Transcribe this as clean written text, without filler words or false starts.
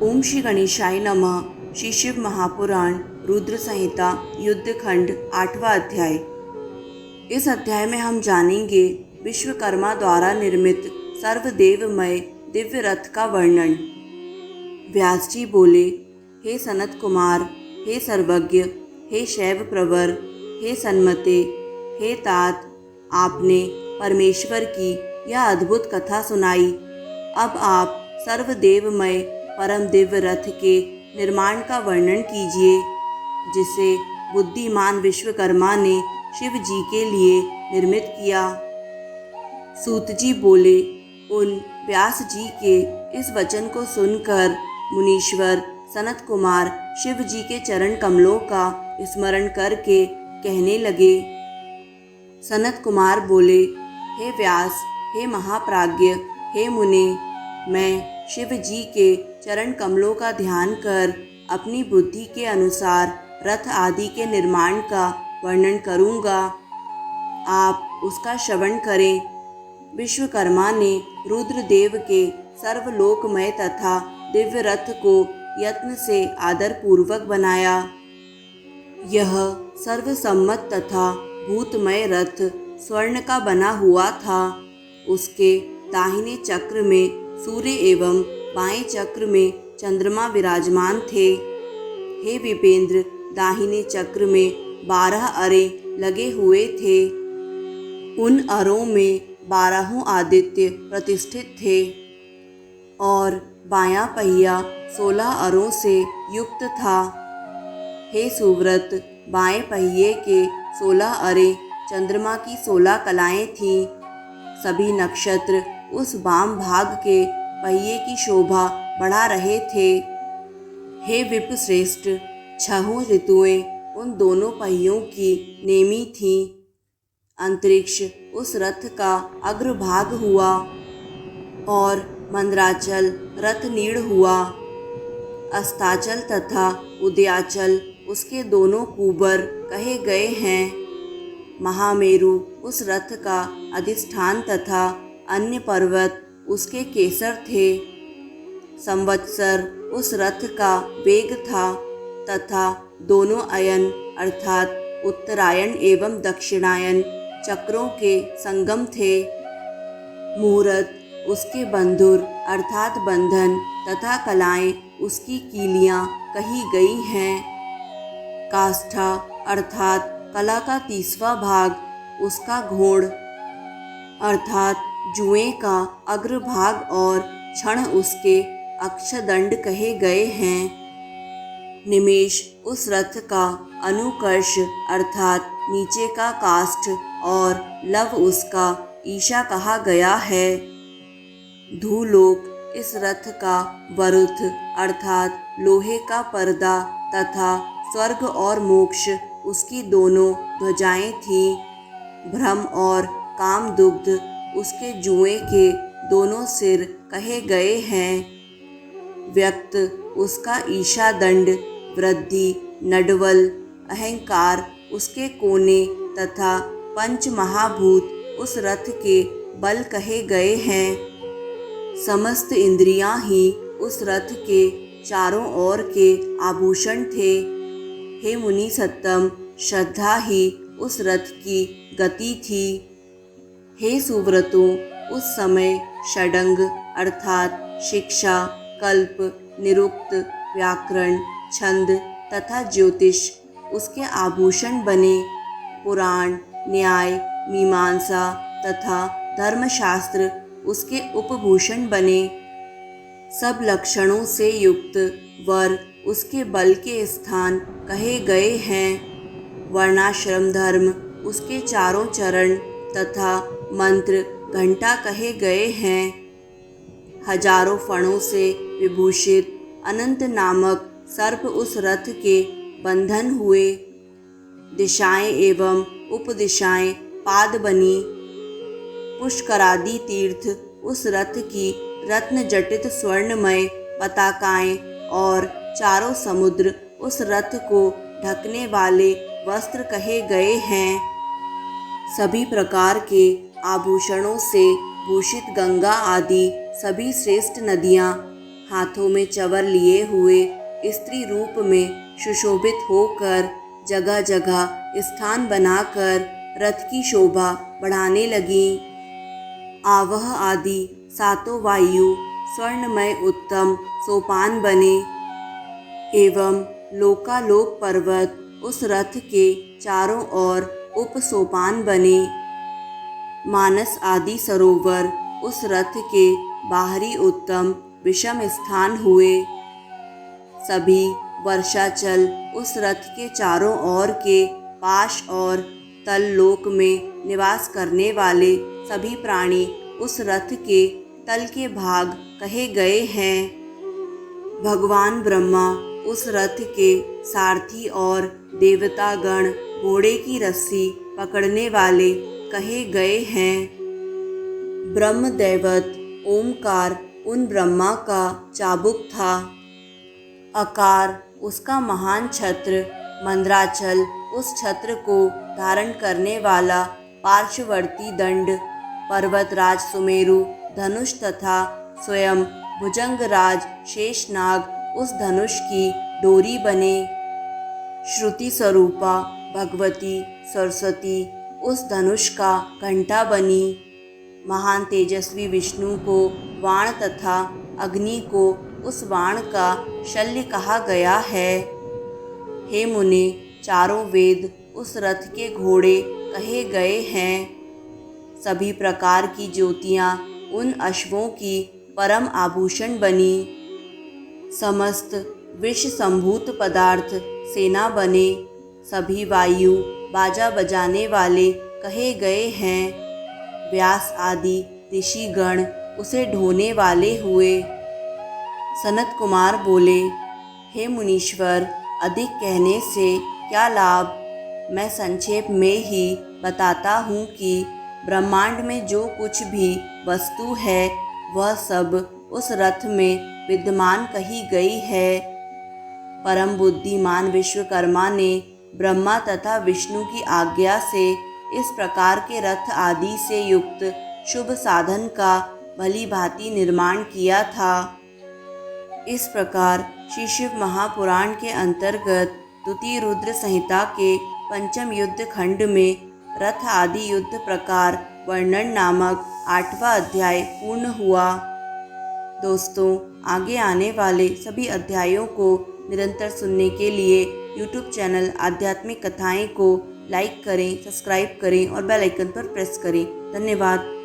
ओम श्री गणेशाय नमः। श्री शिव महापुराण रुद्र संहिता युद्धखंड 8वां अध्याय। इस अध्याय में हम जानेंगे विश्वकर्मा द्वारा निर्मित सर्वदेवमय दिव्य रथ का वर्णन। व्यास जी बोले, हे सनत कुमार, हे सर्वज्ञ, हे शैव प्रवर, हे सन्मते, हे तात, आपने परमेश्वर की यह अद्भुत कथा सुनाई। अब आप सर्वदेवमय परम दिव्य रथ के निर्माण का वर्णन कीजिए, जिसे बुद्धिमान विश्वकर्मा ने शिव जी के लिए निर्मित किया। सूत जी बोले, उन व्यास जी के इस वचन को सुनकर मुनीश्वर सनत कुमार शिव जी के चरण कमलों का स्मरण करके कहने लगे। सनत कुमार बोले, हे व्यास, हे महाप्राज्ञ, हे मुने, मैं शिव जी के चरण कमलों का ध्यान कर अपनी बुद्धि के अनुसार रथ आदि के निर्माण का वर्णन करूँगा। आप उसका श्रवण करें। विश्वकर्मा ने रुद्रदेव के सर्वलोकमय तथा दिव्य रथ को यत्न से आदरपूर्वक बनाया। यह सर्वसम्मत तथा भूतमय रथ स्वर्ण का बना हुआ था। उसके दाहिने चक्र में सूर्य एवं बाएं चक्र में चंद्रमा विराजमान थे। हे विपेंद्र, दाहिने चक्र में 12 अरे लगे हुए थे। उन अरों में 12 आदित्य प्रतिष्ठित थे और बायां पहिया 16 अरों से युक्त था। हे सुव्रत, बाएं पहिए के 16 अरे चंद्रमा की 16 कलाएं थीं। सभी नक्षत्र उस वाम भाग के पहिए की शोभा बढ़ा रहे थे। हे विप्रश्रेष्ठ, 6 ऋतुएं उन दोनों पहियों की नेमी थीं। अंतरिक्ष उस रथ का अग्रभाग हुआ और मंदराचल रथनीड़ हुआ। अस्ताचल तथा उदयाचल उसके दोनों कुबर कहे गए हैं। महामेरु उस रथ का अधिष्ठान तथा अन्य पर्वत उसके केसर थे। संवत्सर उस रथ का वेग था तथा दोनों अयन अर्थात उत्तरायण एवं दक्षिणायन चक्रों के संगम थे। मुहूर्त उसके बंधुर अर्थात बंधन तथा कलाएं उसकी कीलियां कही गई हैं। काष्ठा अर्थात कला का 30वां भाग उसका घोड़ अर्थात जुएं का अग्रभाग और क्षण उसके अक्षदंड कहे गए हैं। निमेष उस रथ का अनुकर्ष अर्थात नीचे का काष्ठ और लव उसका ईशा कहा गया है। धूलोक इस रथ का वरुथ अर्थात लोहे का पर्दा तथा स्वर्ग और मोक्ष उसकी दोनों ध्वजाएं थीं। भ्रम और कामदुग्ध उसके जुएं के दोनों सिर कहे गए हैं। व्यक्त उसका ईशा दंड, वृद्धि, नडवल, अहंकार उसके कोने तथा पंच महाभूत उस रथ के बल कहे गए हैं। समस्त इंद्रियां ही उस रथ के चारों ओर के आभूषण थे। हे मुनि सत्तम, श्रद्धा ही उस रथ की गति थी। हे सुव्रतों, उस समय षडंग अर्थात शिक्षा, कल्प, निरुक्त, व्याकरण, छंद तथा ज्योतिष उसके आभूषण बने। पुराण, न्याय, मीमांसा तथा धर्मशास्त्र उसके उपभूषण बने। सब लक्षणों से युक्त वर उसके बल के स्थान कहे गए हैं। वर्णाश्रम धर्म उसके चारों चरण तथा मंत्र घंटा कहे गए हैं। हजारों फणों से विभूषित अनंत नामक सर्प उस रथ के बंधन हुए। दिशाएं एवं उपदिशाएं पाद बनी। पुष्करादि तीर्थ उस रथ की रत्न जटित स्वर्णमय पताकाएं और चारों समुद्र उस रथ को ढकने वाले वस्त्र कहे गए हैं। सभी प्रकार के आभूषणों से भूषित गंगा आदि सभी श्रेष्ठ नदियाँ हाथों में चवर लिए हुए स्त्री रूप में सुशोभित होकर जगह जगह स्थान बनाकर रथ की शोभा बढ़ाने लगीं। आवह आदि सातों वायु स्वर्णमय उत्तम सोपान बने एवं लोकालोक पर्वत उस रथ के चारों ओर उप सोपान बने। मानस आदि सरोवर उस रथ के बाहरी उत्तम विषम स्थान हुए। सभी वर्षाचल उस रथ के चारों ओर के पाश और तल लोक में निवास करने वाले सभी प्राणी उस रथ के तल के भाग कहे गए हैं। भगवान ब्रह्मा उस रथ के सारथी और देवतागण घोड़े की रस्सी पकड़ने वाले कहे गए हैं। ब्रह्म दैवत ओमकार उन ब्रह्मा का चाबुक था। अकार उसका महान छत्र, मंद्राचल उस छत्र को धारण करने वाला पार्श्ववर्ती दंड, पर्वतराज सुमेरु धनुष तथा स्वयं भुजंगराज शेषनाग उस धनुष की डोरी बने। श्रुति स्वरूपा भगवती सरस्वती उस धनुष का घंटा बनी। महान तेजस्वी विष्णु को वाण तथा अग्नि को उस वाण का शल्य कहा गया है। हे मुने, चारों वेद उस रथ के घोड़े कहे गए हैं। सभी प्रकार की ज्योतियाँ उन अश्वों की परम आभूषण बनी। समस्त विष संभूत पदार्थ सेना बने। सभी वायु बाजा बजाने वाले कहे गए हैं। व्यास आदि ऋषिगण उसे ढोने वाले हुए। सनत कुमार बोले, हे मुनीश्वर, अधिक कहने से क्या लाभ। मैं संक्षेप में ही बताता हूँ कि ब्रह्मांड में जो कुछ भी वस्तु है वह सब उस रथ में विद्यमान कही गई है। परम बुद्धिमान विश्वकर्मा ने ब्रह्मा तथा विष्णु की आज्ञा से इस प्रकार के रथ आदि से युक्त शुभ साधन का भली भांति निर्माण किया था। इस प्रकार श्री शिव महापुराण के अंतर्गत द्वितीय रुद्र संहिता के पंचम युद्ध खंड में रथ आदि युद्ध प्रकार वर्णन नामक 8वां अध्याय पूर्ण हुआ। दोस्तों, आगे आने वाले सभी अध्यायों को निरंतर सुनने के लिए YouTube चैनल आध्यात्मिक कथाएं को लाइक करें, सब्सक्राइब करें और बेल आइकन पर प्रेस करें। धन्यवाद।